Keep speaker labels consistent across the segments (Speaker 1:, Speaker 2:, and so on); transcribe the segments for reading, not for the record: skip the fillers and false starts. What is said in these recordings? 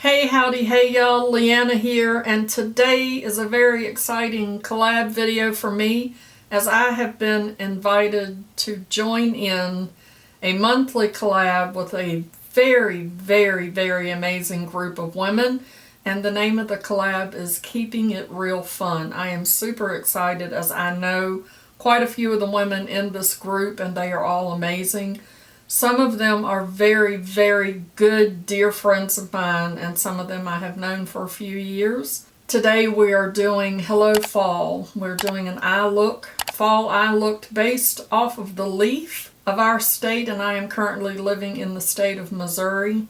Speaker 1: Hey howdy, hey y'all, Leanna here, and today is a very exciting collab video for me as I have been invited to join in a monthly collab with a very amazing group of women, and the name of the collab is Keeping It Real Fun. I am super excited as I know quite a few of the women in this group and they are all amazing. Some of them are very good dear friends of mine, and some of them I have known for a few years. Today we are doing Hello Fall. We're doing an eye look, fall eye look based off of the leaf of our state, and I am currently living in the state of Missouri.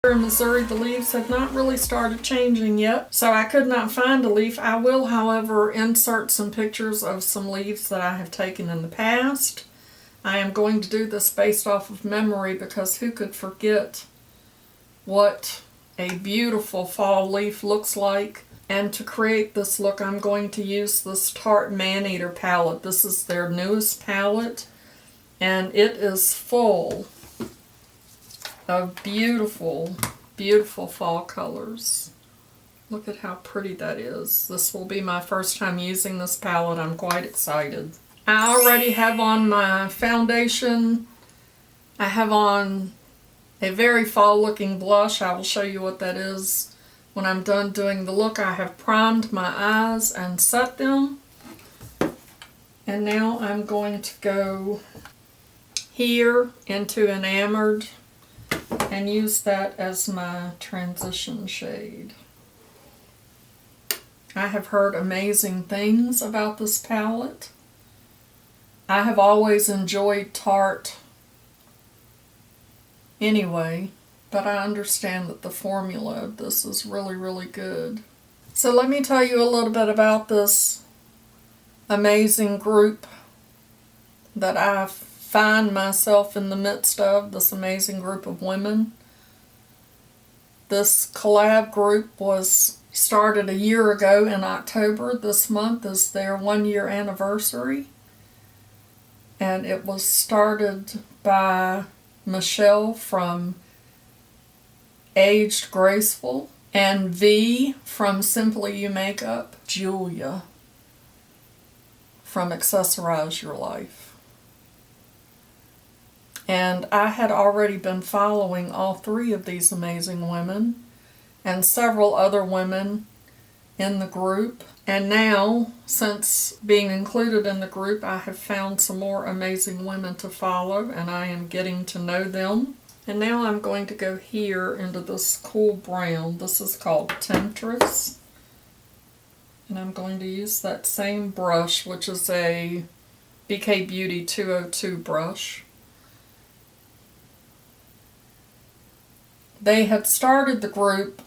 Speaker 1: In Missouri, the leaves have not really started changing yet, so I could not find a leaf. I will, however, insert some pictures of some leaves that I have taken in the past. I am going to do this based off of memory because who could forget what a beautiful fall leaf looks like. And to create this look, I'm going to use this Tarte Maneater palette. This is their newest palette, and it is full of beautiful fall colors. Look at how pretty that is. This will be my first time using this palette. I'm quite excited. I already have on my foundation. I have on a very fall looking blush. I will show you what that is when I'm done doing the look. I have primed my eyes and set them. And now I'm going to go here into Enamored and use that as my transition shade. I have heard amazing things about this palette. I have always enjoyed Tarte anyway, but I understand that the formula of this is really good. So let me tell you a little bit about this amazing group that I find myself in the midst of, this amazing group of women. This collab group was started a year ago in October. This month is their 1-year anniversary. And it was started by Michelle from Aged Graceful, and V from Simply You Makeup, Julia from Accessorize Your Life. And I had already been following all three of these amazing women and several other women in the group. And now, since being included in the group, I have found some more amazing women to follow, and I am getting to know them. And now I'm going to go here into this cool brown. This is called Temptress. And I'm going to use that same brush, which is a BK Beauty 202 brush. They had started the group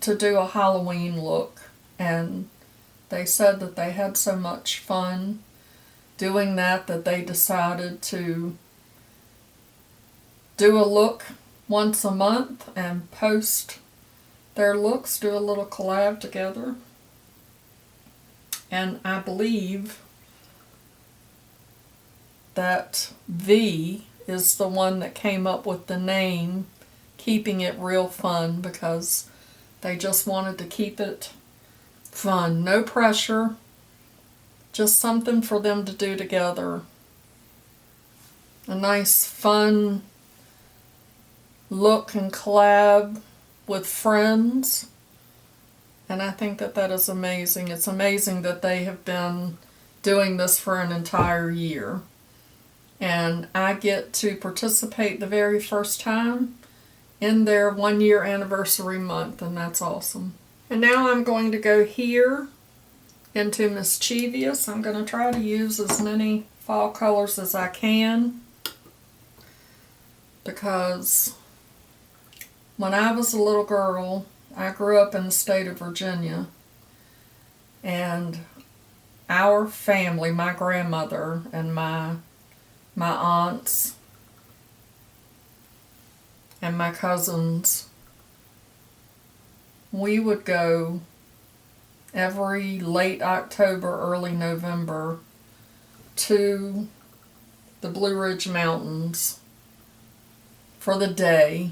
Speaker 1: to do a Halloween look, and they said that they had so much fun doing that they decided to do a look once a month and post their looks, do a little collab together. And I believe that V is the one that came up with the name Keeping It Real Fun, because they just wanted to keep it fun. No pressure, just something for them to do together. A nice fun look and collab with friends. And I think that that is amazing. It's amazing that they have been doing this for an entire year. And I get to participate the very first time in their 1 year anniversary month, and that's awesome. And now I'm going to go here into Mischievous. I'm going to try to use as many fall colors as I can, because when I was a little girl, I grew up in the state of Virginia, and our family, my grandmother and my aunts and my cousins, we would go every late October, early November to the Blue Ridge Mountains for the day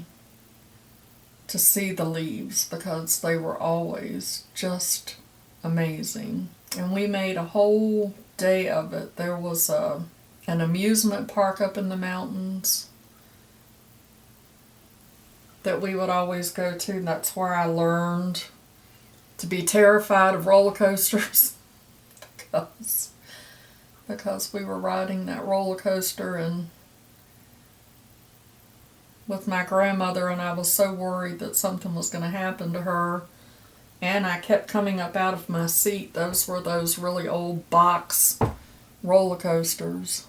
Speaker 1: to see the leaves, because they were always just amazing. And we made a whole day of it. There was an amusement park up in the mountains that we would always go to. That's where I learned to be terrified of roller coasters because we were riding that roller coaster and with my grandmother, and I was so worried that something was going to happen to her, and I kept coming up out of my seat. Those were those really old box roller coasters.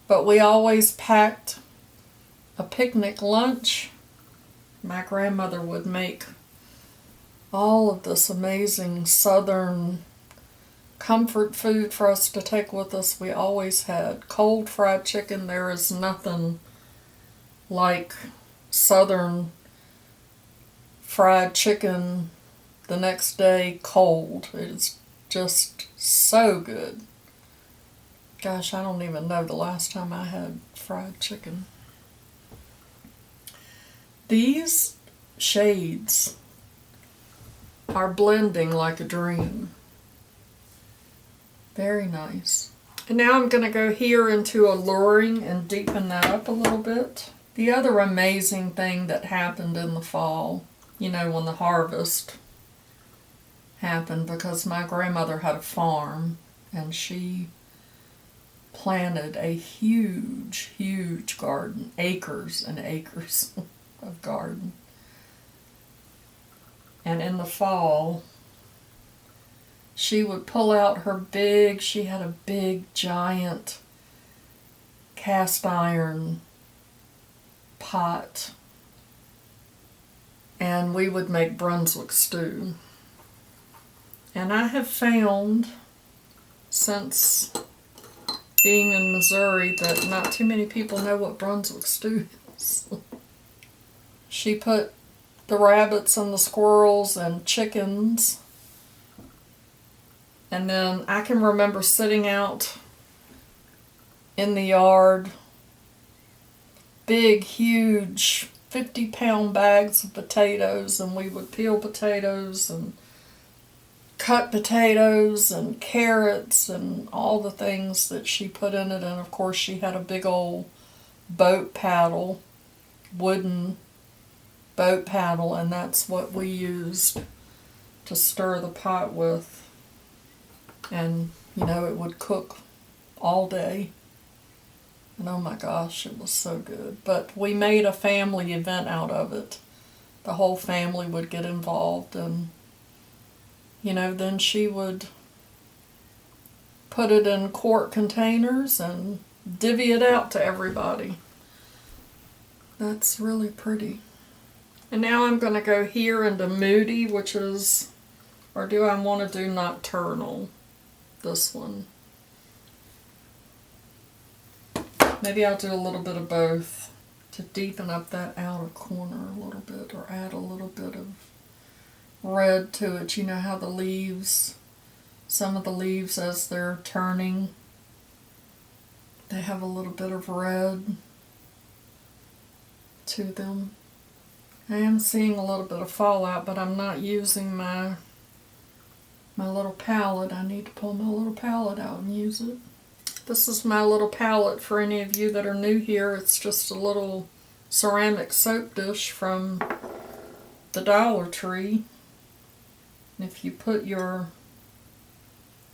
Speaker 1: But we always packed a picnic lunch. My grandmother would make all of this amazing southern comfort food for us to take with us. We always had cold fried chicken. There is nothing like southern fried chicken the next day cold. It's just so good. Gosh, I don't even know the last time I had fried chicken. These shades are blending like a dream. Very nice. And now I'm going to go here into Alluring and deepen that up a little bit. The other amazing thing that happened in the fall, you know, when the harvest happened, because my grandmother had a farm and she planted a huge, huge garden, acres and acres of garden. And in the fall, she would pull out her she had a big, giant cast iron pot, and we would make Brunswick stew. And I have found, since being in Missouri, that not too many people know what Brunswick stew is. She put the rabbits and the squirrels and chickens, and then I can remember sitting out in the yard, big, huge 50-pound bags of potatoes, and we would peel potatoes and cut potatoes and carrots and all the things that she put in it. And of course she had a big old boat paddle, wooden boat paddle, and that's what we used to stir the pot with. And you know, it would cook all day. And oh my gosh, it was so good. But we made a family event out of it. The whole family would get involved, and you know, then she would put it in quart containers and divvy it out to everybody. That's really pretty. And now I'm going to go here into Moody, which is, or do I want to do Nocturnal? This one. Maybe I'll do a little bit of both to deepen up that outer corner a little bit, or add a little bit of red to it. You know how the leaves, some of the leaves as they're turning, they have a little bit of red to them. I am seeing a little bit of fallout, but I'm not using my little palette. I need to pull my little palette out and use it. This is my little palette for any of you that are new here. It's just a little ceramic soap dish from the Dollar Tree. And if you put your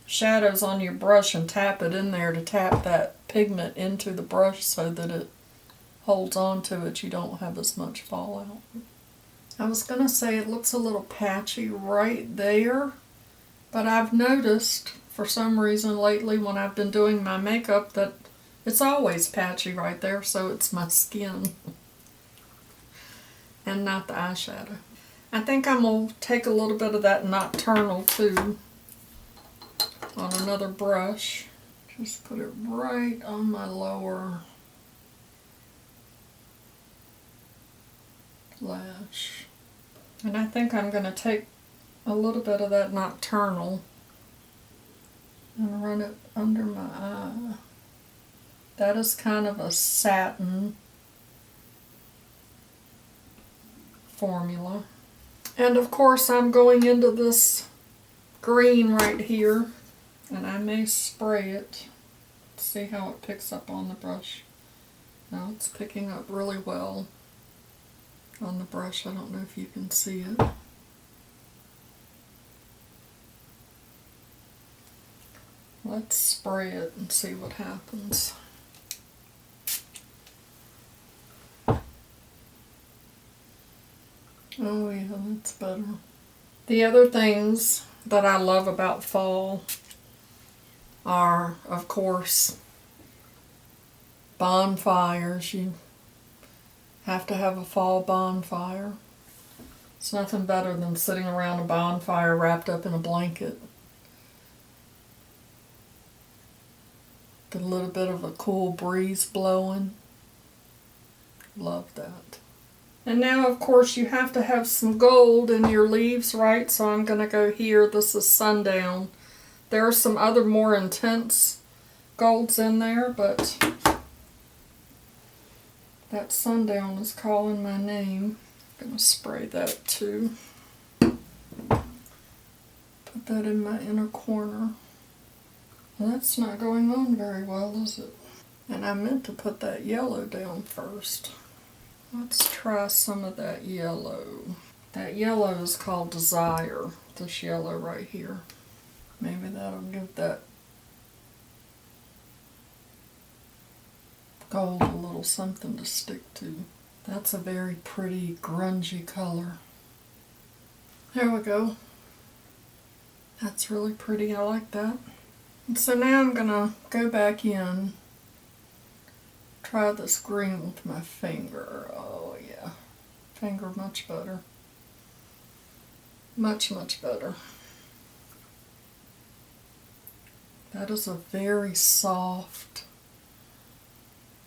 Speaker 1: shadows on your brush and tap it in there to tap that pigment into the brush so that it holds on to it. You don't have as much fallout. I was going to say it looks a little patchy right there, but I've noticed for some reason lately when I've been doing my makeup that it's always patchy right there, so it's my skin and not the eyeshadow. I think I'm going to take a little bit of that Nocturnal too on another brush. Just put it right on my lower lash. And I think I'm going to take a little bit of that Nocturnal and run it under my eye. That is kind of a satin formula. And of course I'm going into this green right here, and I may spray it. See how it picks up on the brush. Now it's picking up really well on the brush. I don't know if you can see it. Let's spray it and see what happens. Oh yeah, that's better. The other things that I love about fall are, of course, bonfires. You have to have a fall bonfire. It's nothing better than sitting around a bonfire wrapped up in a blanket. Get a little bit of a cool breeze blowing. Love that. And now, of course, you have to have some gold in your leaves, right? So I'm going to go here. This is Sundown. There are some other more intense golds in there, but that Sundown is calling my name. I'm going to spray that too. Put that in my inner corner. Well, that's not going on very well, is it? And I meant to put that yellow down first. Let's try some of that yellow. That yellow is called Desire, this yellow right here. Maybe that'll give that gold a little something to stick to. That's a very pretty grungy color. There we go. That's really pretty, I like that. And so now I'm gonna go back in, try this green with my finger. Oh yeah, finger much better. Much, much better. That is a very soft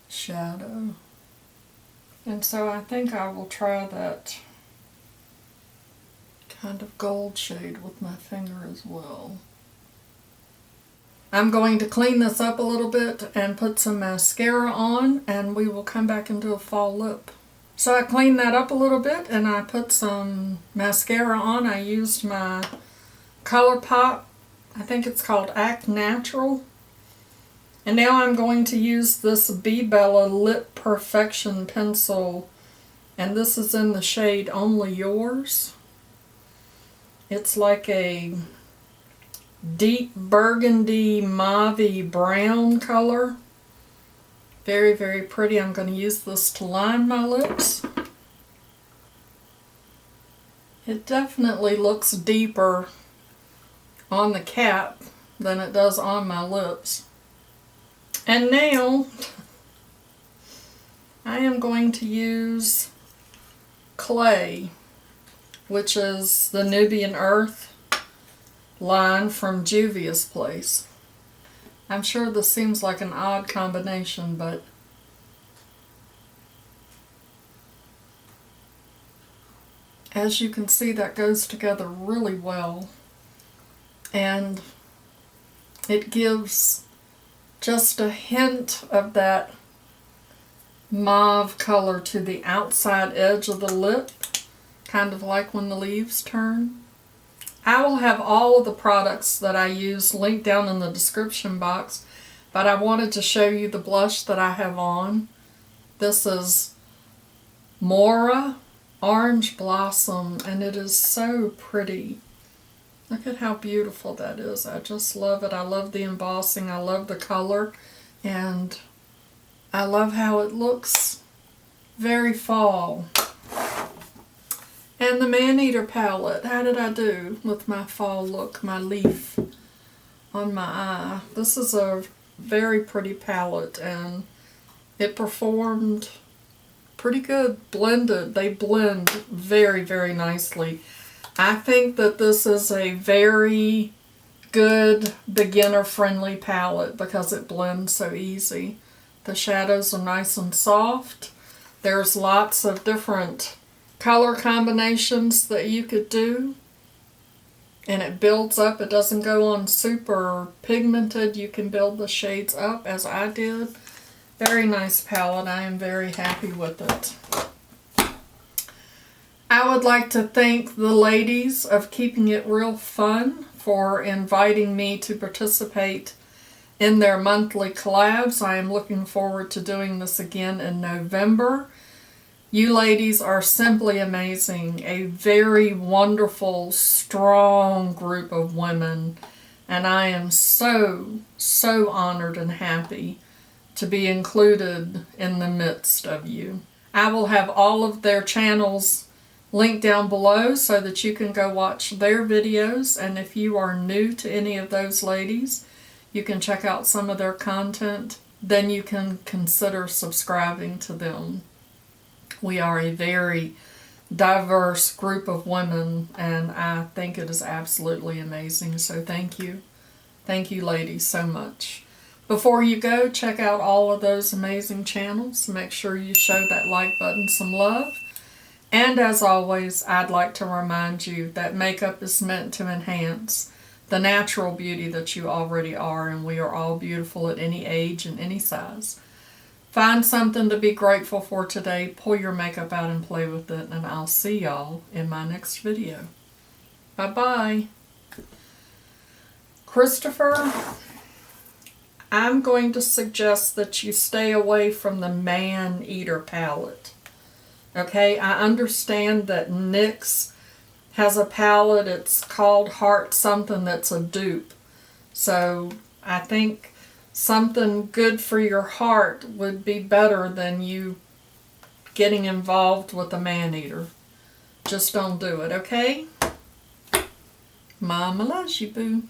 Speaker 1: shadow. And so I think I will try that kind of gold shade with my finger as well. I'm going to clean this up a little bit and put some mascara on, and we will come back and do a fall lip. So I cleaned that up a little bit and I put some mascara on. I used my ColourPop, I think it's called Act Natural. And now I'm going to use this Be Bella Lip Perfection pencil, and this is in the shade Only Yours. It's like a deep burgundy mauve brown color. Very, very pretty. I'm going to use this to line my lips. It definitely looks deeper on the cap than it does on my lips. And now I am going to use Clay, which is the Nubian Earth line from Juvia's Place. I'm sure this seems like an odd combination, but as you can see, that goes together really well, and it gives just a hint of that mauve color to the outside edge of the lip, kind of like when the leaves turn. I will have all of the products that I use linked down in the description box, but I wanted to show you the blush that I have on. This is Mora Orange Blossom, and it is so pretty. Look at how beautiful that is. I just love it. I love the embossing. I love the color. And I love how it looks very fall. And the Maneater palette. How did I do with my fall look, my leaf on my eye? This is a very pretty palette, and it performed pretty good. Blended. They blend very, very nicely. I think that this is a very good beginner-friendly palette because it blends so easy. The shadows are nice and soft. There's lots of different color combinations that you could do. And it builds up. It doesn't go on super pigmented. You can build the shades up as I did. Very nice palette. I am very happy with it. I would like to thank the ladies of Keeping It Real Fun for inviting me to participate in their monthly collabs. I am looking forward to doing this again in November. You ladies are simply amazing. A very wonderful, strong group of women. And I am so, so honored and happy to be included in the midst of you. I will have all of their channels linked down below so that you can go watch their videos. And if you are new to any of those ladies, you can check out some of their content. Then you can consider subscribing to them. We are a very diverse group of women, and I think it is absolutely amazing. So thank you. Thank you, ladies, so much. Before you go, check out all of those amazing channels. Make sure you show that like button some love. And as always, I'd like to remind you that makeup is meant to enhance the natural beauty that you already are, and we are all beautiful at any age and any size. Find something to be grateful for today, pull your makeup out and play with it, and I'll see y'all in my next video. Bye-bye. Christopher, I'm going to suggest that you stay away from the Maneater palette. Okay, I understand that NYX has a palette, it's called Heart something, that's a dupe. So I think something good for your heart would be better than you getting involved with a Maneater. Just don't do it, okay? Mama loves you, boo.